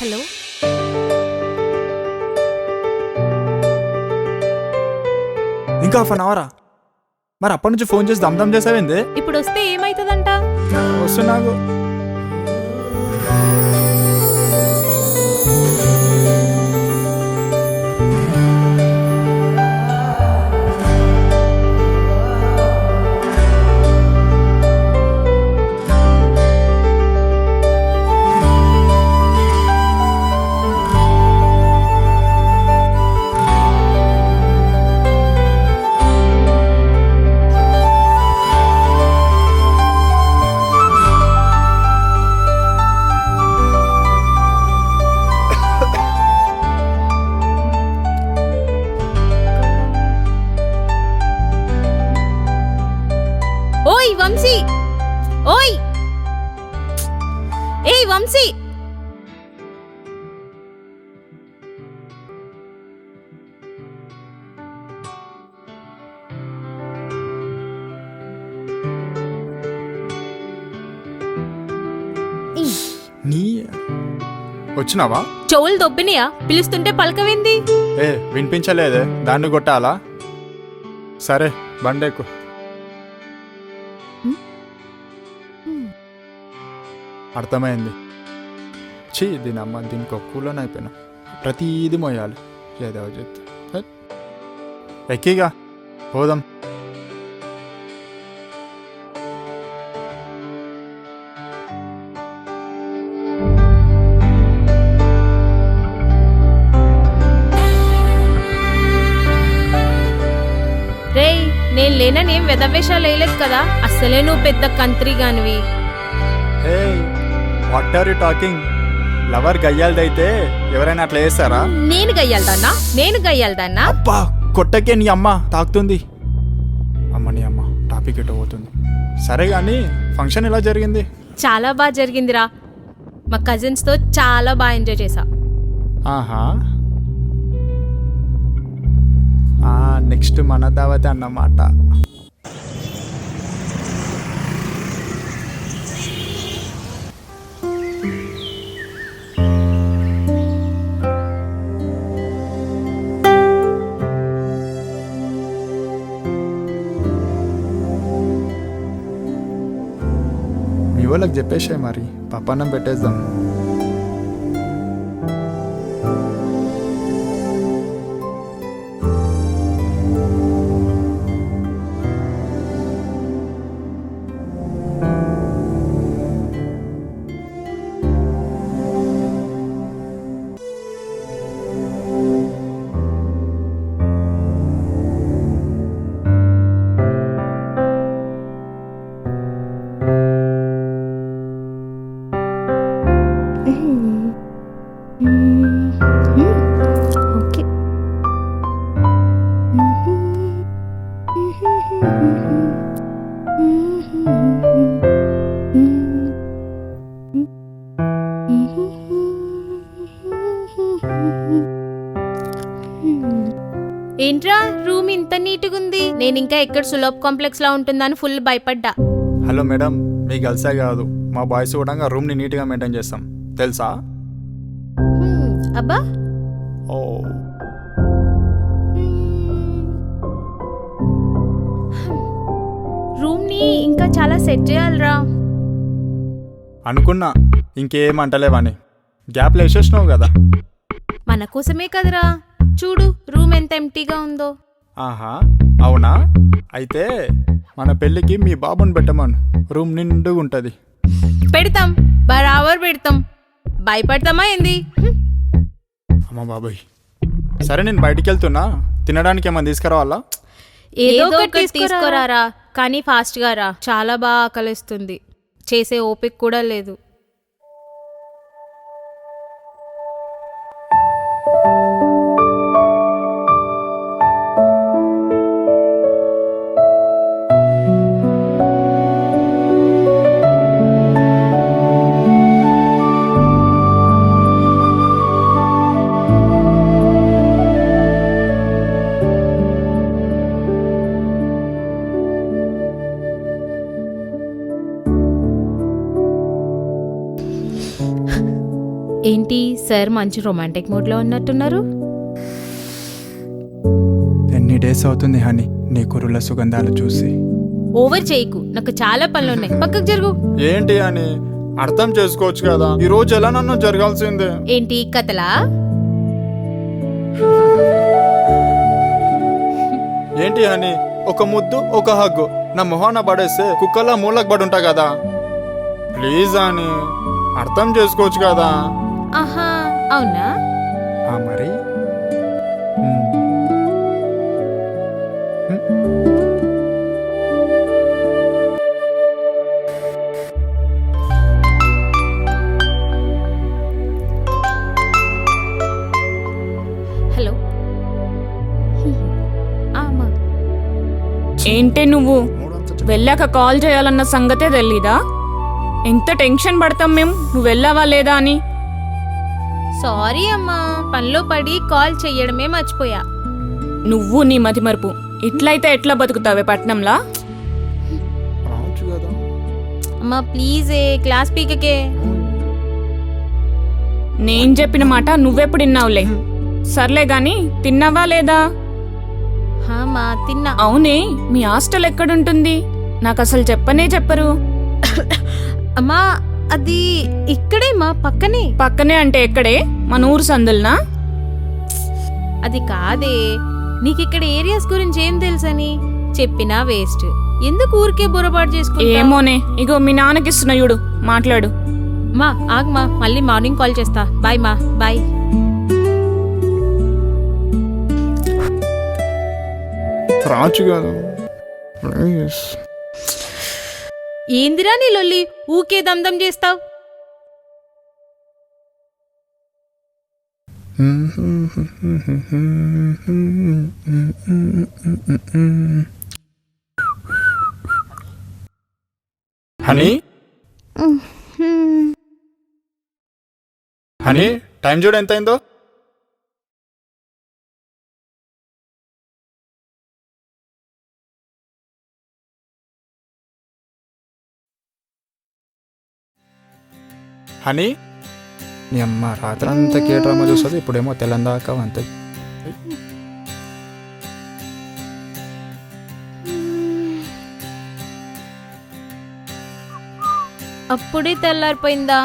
Hello ఇంకా half an అవరా? మరి అప్పటి నుంచి ఫోన్ చేసి దమ్దమ్ చేసావేంది? ఇప్పుడు వస్తే ఏమైతుందంట? వస్తున్నాగు. ఓయ్ వంశీ, ఓయ్ ఏయ్ వంశీ, నీ వచ్చినావా? చెవులు దొబ్బినయా? పిలుస్తుంటే పలకవింది. వినిపించలేదే, దాన్ని కొట్టాలా? సరే బండెక్కు. అర్థమైంది. దీని అమ్మ దీనికి ఒక్కలోనే అయిపోయినా. ప్రతిదీ మోయాలి ఏదో చెప్తే. ఎక్కిగా పోదాం. రేయ్, నేను లేననేం వెదవేషాలు వేయలేదు కదా. అస్సలే నువ్వు పెద్ద కంత్రిగానివి. Hey what are you talking? Lover గయ్యాలదైతే ఎవరైనా అట్లా చేస్తారా? నేను గయ్యాలదాన్నా? అబ్బా కొట్టకే, నీ అమ్మ తాకుతుంది. అమ్మ నీ అమ్మ టాపిక్ ఎటో పోతుంది. సరే కానీ ఫంక్షన్ ఎలా జరిగింది? చాలా బాగా జరిగిందిరా. మా కజిన్స్తో చాలా బాగా ఎంజాయ్ చేసా. ఆహా, నెక్స్ట్ మన దావతే అన్నమాట. మీ వాళ్ళకి చెప్పేసే మరి, పప్పన్నం పెట్టేద్దాం. ఓకే. ఏంట్రా రూమ్ ఇంత నీట్గా ఉంది? నేను ఇంకా ఎక్కడ సులభ్ కాంప్లెక్స్ లా ఉంటుందని ఫుల్ భయపడ్డా. హలో మేడం, మీ గర్ల్సే కాదు మా బాయ్స్ కూడా రూమ్ని నీట్గా మెయింటైన్ చేస్తాం తెలుసా? అబ్బా, ఓ రూమ్ ని ఇంకా చాలా సెట్ చేయాలరా. అనుకున్నా ఇంకేం అంటలేవని. గ్యాప్లు వేసేసినావు కదా. మన కోసమే కదరా. చూడు రూమ్ ఎంత ఎంటీగా ఉందో. ఆహా అవునా? అయితే మన పెళ్ళికి మీ బాబుని పెట్టమను, రూమ్ నిండుగా ఉంటుంది. పెడతాం, బరాబర్ పెడతాం. భయపడతామా ఏంది? అమ్మ బాబాయ్. సరే నేను బయటికి వెళ్తున్నా, తినడానికి ఏమైనా తీసుకురావాలా? ఏదో ఒకటి తీసుకురారా, కానీ ఫాస్ట్ గా రా. చాలా బాగా ఆకలిస్తుంది, చేసే ఓపిక కూడా లేదు. ఏంటి సార్ మంచి రొమాంటిక్ మూడ్లో ఉన్నట్టున్నారు? ఎన్ని డేస్ అవుతుంది హనీ నీ కురుల సుగంధాలు చూసి. ఓవర్ చేయకు, నాకు చాలా పనులున్నాయి, పక్కకు జరుగు. ఏంటి అని అర్థం చేసుకోవచ్చు కదా, ఈ రోజు ఎలా నన్ను జరగాల్సిందే. ఏంటి కథలా? ఏంటి అని ఒక ముద్దు ఒక హగ్గు నా మొహాన పడేస్తే కుక్కలా మూలకు పడి ఉంటా కదా. ప్లీజ్ అని అర్థం చేసుకోవచ్చు కదా. ఆహా, అవునా? మరి హలో. అమ్మా, ఏంటే నువ్వు వెళ్ళాక కాల్ చేయాలన్న సంగతే తెలీదా? ఎంత టెన్షన్ పడతాం మేము నువ్వు వెళ్ళావా లేదా అని. సారీ అమ్మా, పనిలో పడి కాల్ చెయ్యడమే మర్చిపోయా. నువ్వు నీ మతిమరుపు ఇట్లయితే ఎట్లా బతుకుతావే పట్నంలా? రావచ్చు కదా. అమ్మా ప్లీజే, క్లాస్ పీకకే. నేను చెప్పిన మాట నువ్వెప్పుడు విన్నావులే. సర్లే గాని తిన్నావా లేదా? మా తిన్నా. అవునే, మీ హాస్టల్ ఎక్కడుంటుంది? నాకు అసలు చెప్పనే చెప్పరు. అమ్మా అది ఇక్కడే మా పక్కనే. పక్కనే అంటే ఎక్కడే? మన ఊరు సందుల్నా? అది కాదే, నీకిక్కడ ఏరియాస్ గురించి ఏం తెలుసని చెప్పినా వేస్ట్. ఎందుకు ఊరికే బుర్రపాటు చేసుకుంటా? ఏమోనే, ఇగో మీ నాన్నకిస్తున్నా చూడు, మాట్లాడు. మా ఆగమా, మళ్ళీ మార్నింగ్ కాల్ చేస్తా. బాయ్ మా, బాయ్. రావచ్చు కదా ప్లీజ్. ఏందిరా నీ లొల్లి, ఊకే దమ్దం చేస్తావు? హనీ హనీ టైం చూడు ఎంత అయిందో. హనీ నీ అమ్మ రాత్రంతా కే డ్రామా చూస్తుంది, ఇప్పుడేమో తెల్లందాకా అంత. అప్పుడే తెల్లారిపోయిందా?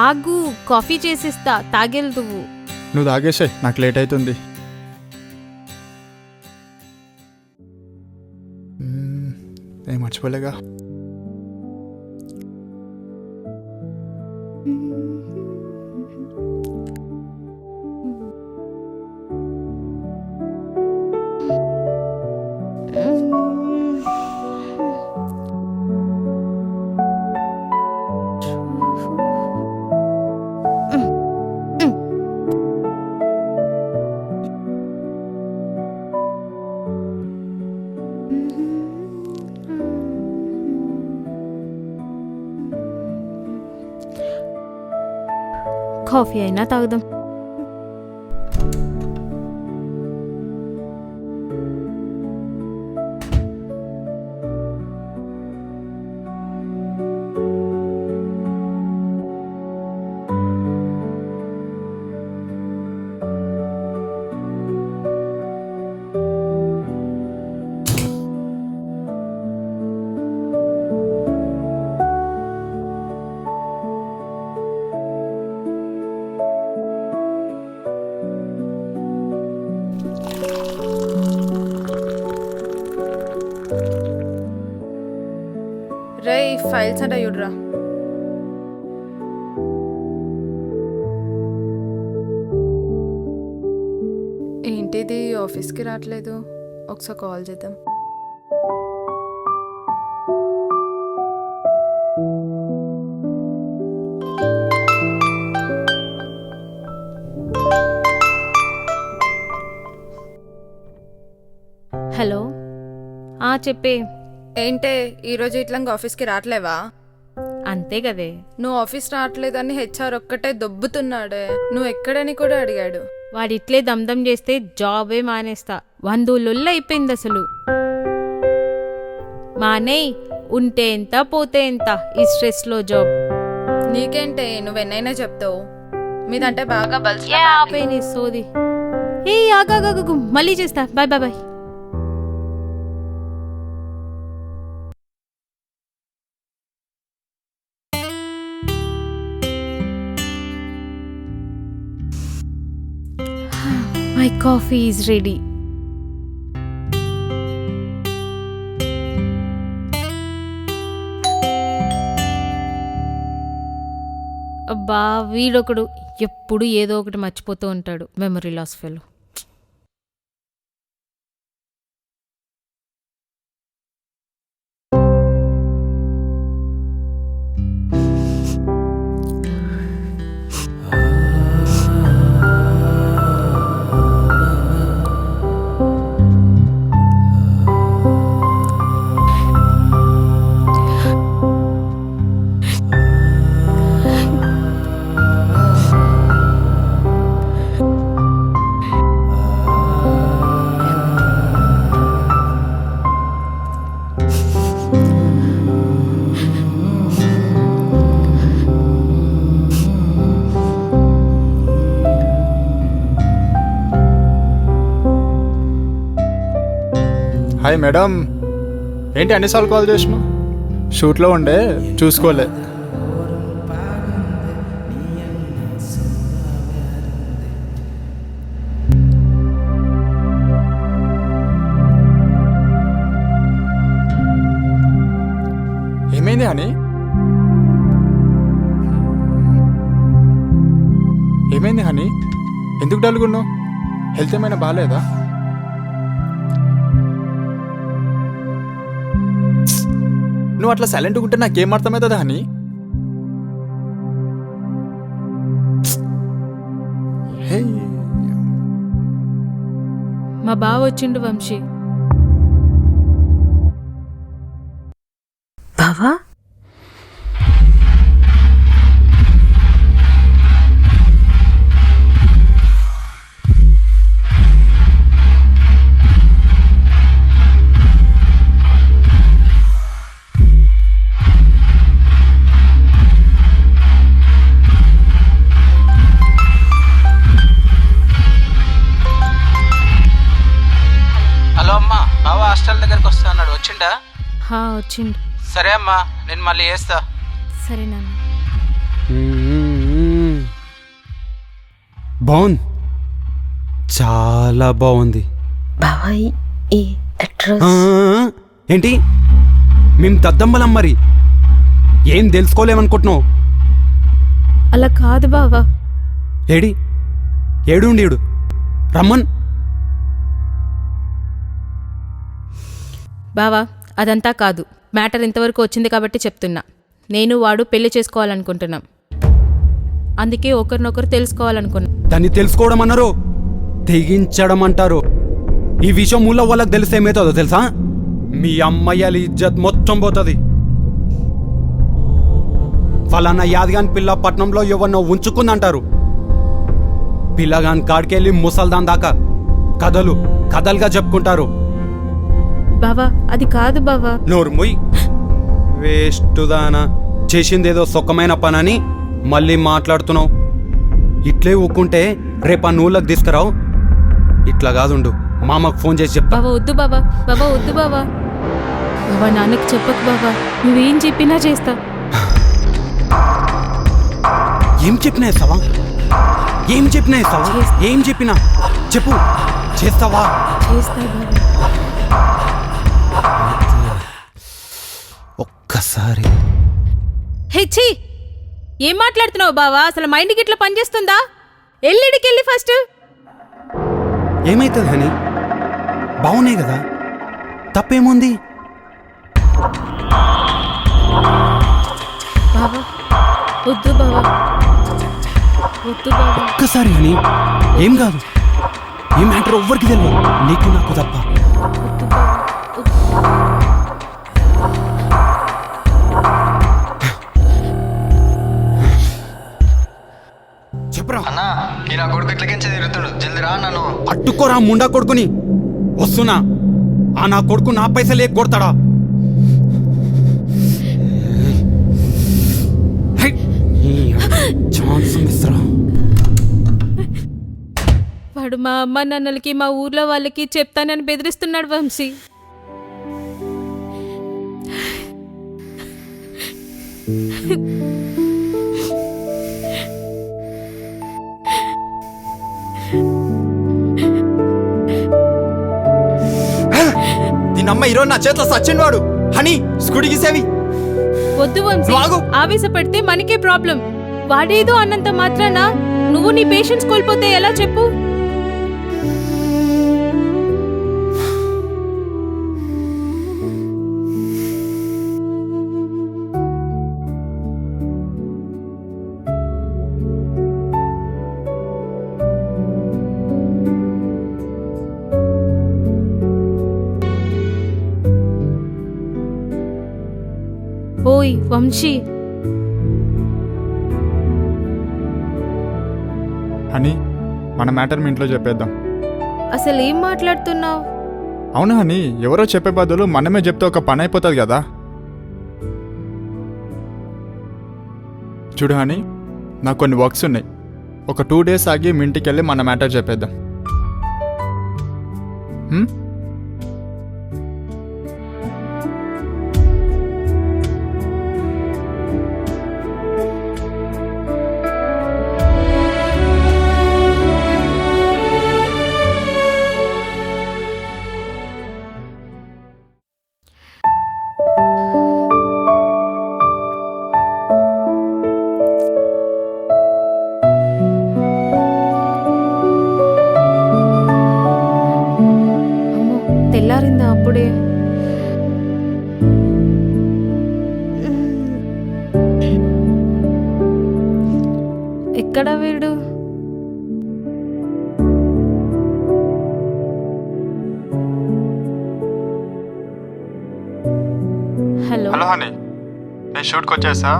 ఆగు, కాఫీ చేసిస్తా, తాగెళ్తువు. నువ్వు తాగేసాయి, నాకు లేట్ అవుతుంది. ఏం మర్చిపోలేగా. కాఫీ అయినా తాగుదాం. రేయ్ ఫైల్స్ అంట చూడరా. ఏంటిది ఆఫీస్కి రావట్లేదు? ఒకసారి కాల్ చేద్దాం. హలో. చెప్పే. ఏంటే ఈరోజు ఇట్లా ఆఫీస్కి రావట్లేవా? అంతే కదే. నువ్వు ఆఫీస్ రావట్లేదని హెచ్ఆర్ ఒక్కటే దొబ్బుతున్నాడే. నువ్వు ఎక్కడని కూడా అడిగాడు. వాడిట్లే దమ్దం చేస్తే జాబే మానేస్తా. వందోళ్ళొల్లు అయిపోయింది అసలు. మానేయ్, ఉంటే ఎంత పోతే ఎంత ఈ స్ట్రెస్లో జాబ్. నీకేంటే నువ్వెన్నైనా చెప్తావు, మీదంటే బాగా బల్స్ ఏ ఆపేని సోది. ఏ ఆగాగాగు, మళ్ళీ చేస్తా. Bye bye bye. My coffee is ready. అబ్బా, వీడొకడు ఎప్పుడు ఏదో ఒకటి మర్చిపోతూ ఉంటాడు. Memory loss fellow. Hi madam, ఏంటి అన్నిసార్లు కాల్ చేసినావు? షూట్లో ఉండే చూసుకోలే. ఏమైంది అని? ఏమైంది హనీ? ఎందుకు డల్గున్నావు? హెల్త్ ఏమైనా బాగాలేదా? నువ్వు అట్లా సైలెంట్గా ఉంటే నాకేం అర్థమవుతుందా హనీ? మా బావ వచ్చిండు వంశీ. బావా, హలో అమ్మా, బావ హాస్టల్ దగ్గరికి వస్తా అన్నాడు, వచ్చిండా? వచ్చిండు. సరే అమ్మా, నేను మళ్ళీ చేస్తా. సరే నాన్న. బాగుంది, చాలా బాగుంది. బావా ఈ అడ్రస్ ఏంటి? మేము దద్దమ్మలం మరి ఏం తెలుసుకోలేమనుకుంటున్నావు? అలా కాదు బావా. ఏడుండీడు రమ్మన్. బావా, అదంతా కాదు. మ్యాటర్ ఇంతవరకు వచ్చింది కాబట్టి చెప్తున్నా. నేను వాడు పెళ్లి చేసుకోవాలనుకుంటున్నాం. అందుకే ఒకరినొకరు తెలుసుకోవాలనుకున్నా. దాన్ని తెలుసుకోవడం అన్నారు, తెగించడం అంటారు. ఈ విషయం మూల వాళ్ళకి తెలిస్తే ఏమవుతుందో తెలుసా? మీ అమ్మయ్యాలి ఇజ్జత్ మొత్తం పోతుంది. ఫలానా యాదగాన్ పిల్ల పట్నంలో ఎవరినో ఉంచుకుందంటారు. పిల్లగాన్ కాడికెళ్ళి ముసల్దాన్ దాకా కథలుగా చెప్పుకుంటారు. బావా, అది కాదు బావా. నోరు ముయ్, వేస్ట్ దానా. చేసిందేదో సుఖమైన పనని మళ్ళీ మాట్లాడుతున్నావు. ఇట్లే ఊక్కుంటే రేపు ఆ నూళ్ళకి తీసుకురావు. ఇట్లా కాదుండు, మామకు ఫోన్ చేసి చెప్తా. బావా వద్దు బావా. బావా వద్దు బావా. బావా నాన్నకు చెప్పకు బావా. నువ్వేం చెప్పినా చేస్తా. ఏం చెప్పినా ఇస్తావా? ఏం చెప్పినా ఇస్తావా? ఏం చెప్పినా చెప్పు, చేస్తావా? చేస్తా బావా. ఒక్కసారి. హెచ్చి, ఏం మాట్లాడుతున్నావు బావా? అసలు మైండ్కి ఇట్లా పనిచేస్తుందా? ఎల్లిడికెళ్ళి ఫస్ట్. ఏమైతుంది హనీ? బాగున్నాయి కదా, తప్పేముంది? బావా వద్దు బావా. వద్దు బావా. ఒక్కసారి హనీ, ఏం కాదు. ఈ మ్యాటర్ ఎవ్వరికి తెలియదు, నీకు నాకు తప్ప. వద్దు బావా. చెప్పరా అన్నా, ఈ నా కొడుకు ఇట్లకించే తిరుగుతుడు, జల్ది రా నన్ను. అట్టుకోరా ముండా కొడుకుని. వస్తున్నా. ఆ నా కొడుకు నా పైసలు కొడతాడా? ఛాన్స్ మిస్రా. వాడు మా అమ్మ నాన్నలకి మా ఊర్లో వాళ్ళకి చెప్తానని బెదిరిస్తున్నాడు వంశీ. దీనమ్మ ఈరోజు నా చేతిలో సచిన్ వాడు. హనీ స్కూటీ గీసేవి. వద్దు వంశీ, ఆగు. ఆవేశపడితే మనకే ప్రాబ్లం. వాడేదో అన్నంత మాత్రాన నువ్వు నీ పేషెన్స్ కోల్పోతే ఎలా చెప్పు? ఓయ్ వంశీ, హనీ మన మ్యాటర్ మీ ఇంట్లో చెప్పేద్దాం. అసలు ఏం మాట్లాడుతున్నావు? అవును హనీ, ఎవరో చెప్పే బదులు మనమే చెప్తే ఒక పని అయిపోతుంది కదా. చూడు హనీ, నాకు కొన్ని వర్క్స్ ఉన్నాయి. ఒక 2 days ఆగి మీ ఇంటికి వెళ్ళి మన మ్యాటర్ చెప్పేద్దాం. హ్మ్? అమ్మో, తెల్లారిందా అప్పుడే? ఎక్కడ వీడు? హలో, హలో హనీ, నేను షూట్కి వచ్చేసా.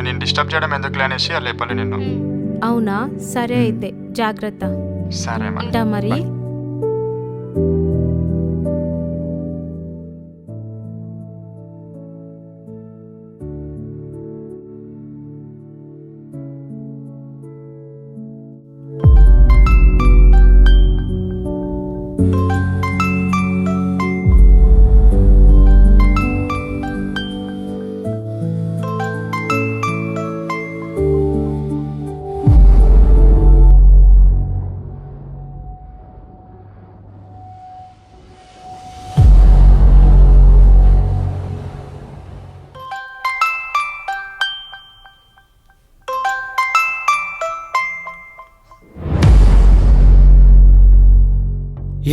నేను డిస్టర్బ్ చేయడం ఎందుకు అనేసి లేపాలి నిన్ను. అవునా? సరే అయితే జాగ్రత్త. సరే ఉంటా మరి.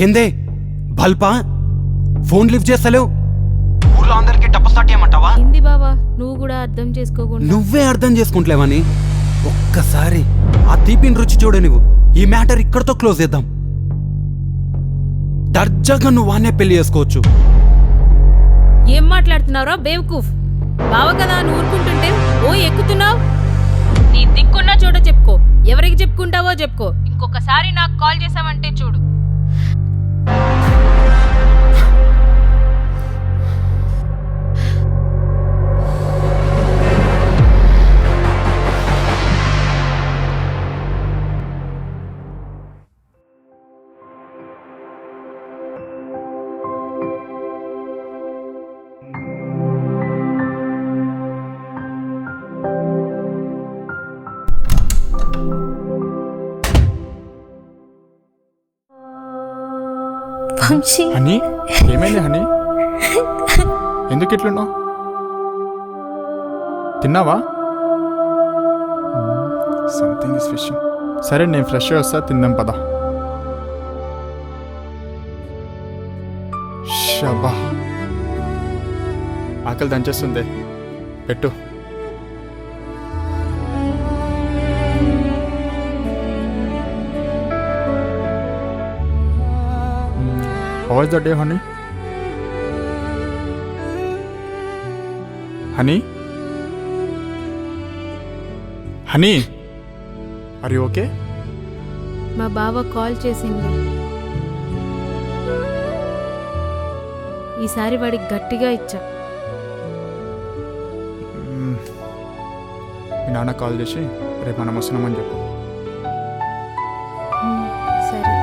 ఏందే బల్పా? Phone lift చేస్తలేవు. ఊర్లో అందరికి టప్పు స్టార్ట్ చేయమంటావా? ఏంది బావా, నువ్వు కూడా అర్థం చేసుకోకుండా? నువ్వే అర్థం చేసుకుంటలేవని. ఒక్కసారి ఆ తీపిని రుచి చూడు. నువ్వు ఈ మ్యాటర్ ఇక్కడతో క్లోజ్ చేద్దాం. దర్జాగా నువ్వు వానే పెళ్లి చేసుకోవచ్చు. ఏం మాట్లాడుతున్నావురా బేవకూఫ్? బావ కదా అని ఊరుకుంటుంటే ఓ ఎక్కుతున్నావు. నీ దిక్కున్నా చోట చెప్పుకో. ఎవరికి చెప్పుకుంటావో చెప్పుకో. ఇంకొకసారి నాకు కాల్ చేసావంటే చూడు. వంశీ, హనీ, ఏమైంది హనీ? ఎందుకు ఇట్లున్నావు? తిన్నావా? Something is fishing. సరే నేను ఫ్రెష్ వస్తా, తిందాం పద. షబా, ఆకలి దంచేస్తుంది. పెట్టు. How was the day, honey? Honey? Honey? Are you okay? మా బావ కాల్ చేసింది. ఈసారి వాడికి గట్టిగా ఇచ్చా. మీ నాన్న కాల్ చేసి రేపు మనం వస్తున్నామని చెప్పు. సరే.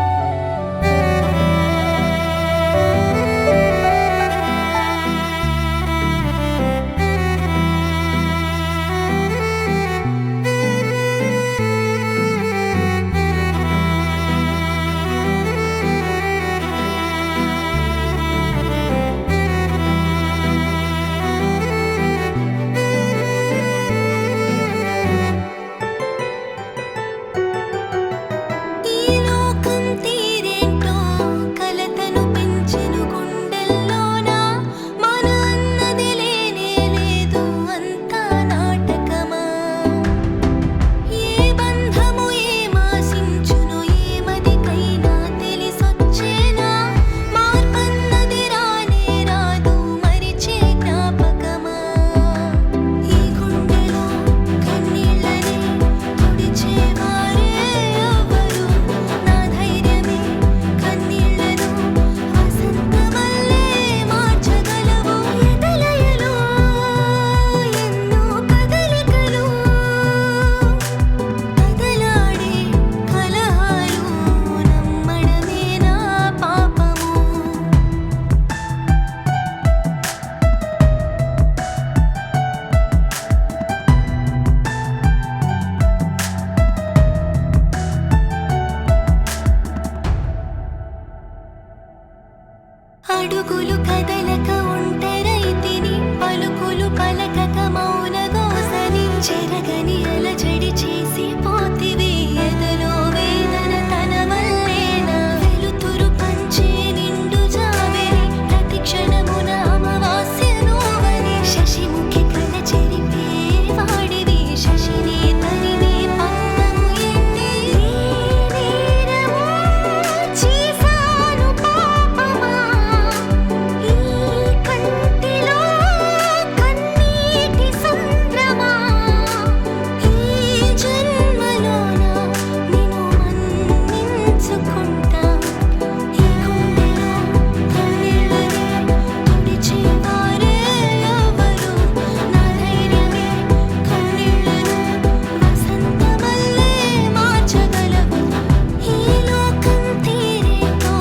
అడుగులు కదలక ఒంటరైతిని, పలుకులు పలకక మౌన గోసని, చెరగని అలజడి చేసి పోతివి ఎదలో వేదన తన వల్లేనా, వెలుతురు పంచే నిండు జాబిరి, ప్రతి క్షణమున అమావాస్య నువ్వని, శశిముఖి కల చెరిపే వాడివి, శశిని తరిమే పంతము ఎన్ని, నేరము చేశాను పాపమా, ఈ కంటిలో కన్నీటి సంద్రమా, ఈ జన్మలోన నిన్ను మన్నించుకుంటా, ఈ గుండెలో కన్నీళ్ళని తుడిచేవారే ఎవరు, నా ధైర్యమే కన్నీళ్ళను వసంతమల్లే మార్చగలవు, ఈ లోకం తీరేతో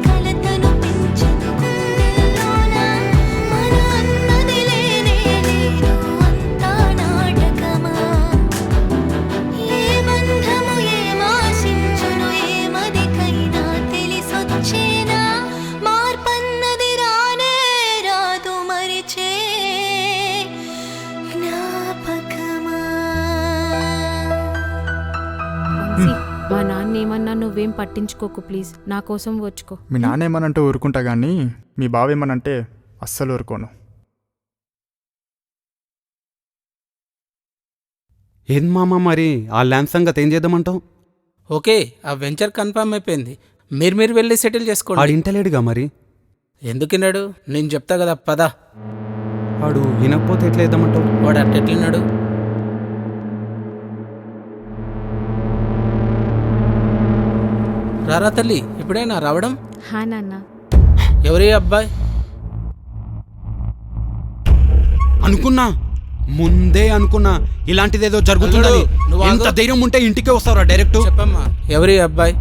కలతను పెంచదు గుండెల్లోన, మన అన్నది లేనే లేదు అంతా నాటకమా, ఏ బంధము ఏమాశించును ఏమదికైనా తెలిసొచ్చేనా, మార్పన్నది రానే రాదు మరిచే జ్ఞాపకమా. వంశీ, మా నాన్న ఏమన్నా నువ్వేం పట్టించుకోకు ప్లీజ్, నా కోసం వచ్చుకో. మీ నాన్న ఏమనంటే ఊరుకుంటా కానీ మీ బావ ఏమనంటే అస్సలు ఊరుకోను. ఏం మామ మరి ఆ ల్యాండ్ సంగతి ఏం చేద్దామంటావు? ఓకే, ఆ వెంచర్ కన్ఫర్మ్ అయిపోయింది. మీరు వెళ్ళి సెటిల్ ఆడు చేసుకోండి. ఇంటలేడుగా మరి. ఎందుకిన్నాడు? నేను చెప్తా కదా, పద. వాడు వినకపోతే ఎట్లా వేద్దామంటావు? వాడు అట్టెట్లున్నాడు? రారా తల్లి, ఇప్పుడైనా రావడం? హా నాన్న. ఎవరి అబ్బాయి? అనుకున్నా, ముందే అనుకున్నా ఇలాంటిదేదో జరుగుతుందని. అల్లుడు, నువ్వు ఆగు. ఎంత ధైర్యం ఉంటే ఇంటికే వస్తావురా డైరెక్ట్? చెప్పమ్మా, ఎవరి అబ్బాయి?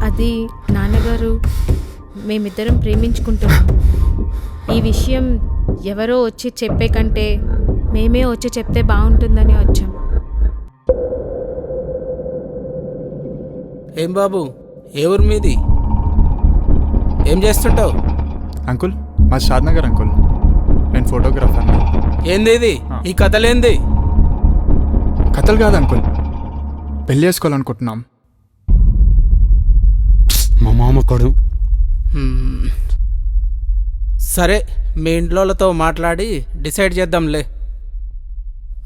అది నాన్నగారు, మేమిద్దరం ప్రేమించుకుంటున్నాం. ఈ విషయం ఎవరో వచ్చి చెప్పే కంటే మేమే వచ్చి చెప్తే బాగుంటుందని వచ్చాం. ఏం బాబు, ఏ ఊరు మీది? ఏం చేస్తుంటావు? అంకుల్ మా షాద్నగర్ అంకుల్, నేను ఫోటోగ్రాఫర్ని. ఏంది ఇది? ఈ కథలేంది? కథలు కాదు అంకుల్, పెళ్ళి చేసుకోవాలనుకుంటున్నాం. మా మామ కొడు. సరే, మీ ఇంట్లోతో మాట్లాడి డిసైడ్ చేద్దాంలే.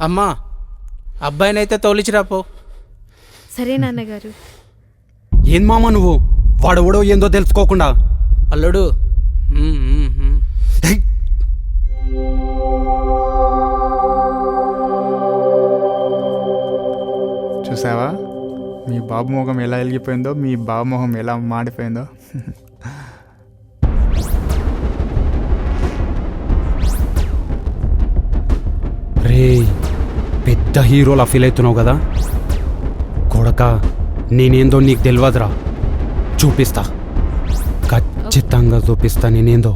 అమ్మా, అబ్బాయినైతే తోలిచిరాపో. సరే నాన్నగారు. ఏం మామ నువ్వు వాడెవడో ఏందో తెలుసుకోకుండా? అల్లుడు, ఏయ్! చూసావా మీ బాబు మొహం ఎలా వెలిగిపోయిందో, మీ బాబు మొహం ఎలా మాడిపోయిందో. రే పెద్ద హీరోలా ఫీల్ అవుతున్నావు కదా కొడక, నేనేందో నీకు తెలియదురా. చూపిస్తా, ఖచ్చితంగా చూపిస్తా నేనేందో.